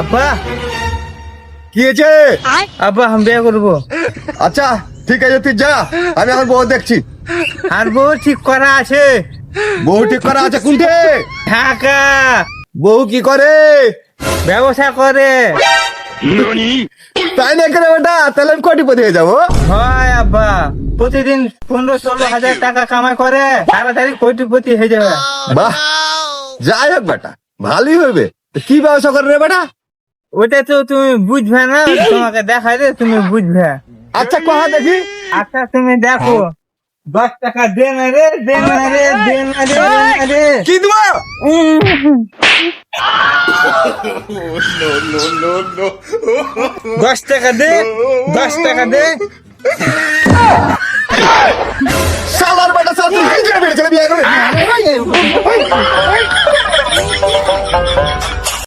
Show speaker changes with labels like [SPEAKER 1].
[SPEAKER 1] আব্বা
[SPEAKER 2] কি হয়েছে?
[SPEAKER 1] আব্বা আমি বিয়ে করবো।
[SPEAKER 2] আচ্ছা ঠিক আছে, তুই যা, আমি এখন বউ দেখছি।
[SPEAKER 1] আর বউ ঠিক করা আছে।
[SPEAKER 2] বউ ঠিক করা আছে কোনটে?
[SPEAKER 1] ঢাকা
[SPEAKER 2] বউ কি করে?
[SPEAKER 1] ব্যবসা করে।
[SPEAKER 2] তাই না করে বেটা, তাহলে আমি কোটিপতি হয়ে যাবো।
[SPEAKER 1] হয় আব্বা, প্রতিদিন 15-16 হাজার টাকা কামাই করে, তাড়াতাড়ি কোটিপতি হয়ে যাবে।
[SPEAKER 2] বাহ, যাই হোক বেটা, ভালোই হবে। তো কি ব্যবসা করে রে বেটা?
[SPEAKER 1] ওটা তো তুমি বুঝবে না, তোমাকে দেখাই রে, তুমি বুঝবে।
[SPEAKER 2] আচ্ছা কহা দেখি।
[SPEAKER 1] আচ্ছা তুমি দেখো, 10 টাকা দে না রে, দে না রে, দে না রে, দে না রে।
[SPEAKER 2] কি দেবো?
[SPEAKER 1] 10 টাকা দে, 10 টাকা দে।
[SPEAKER 2] শালার বেটা, শালা তুই কি করে বিয়ে করে?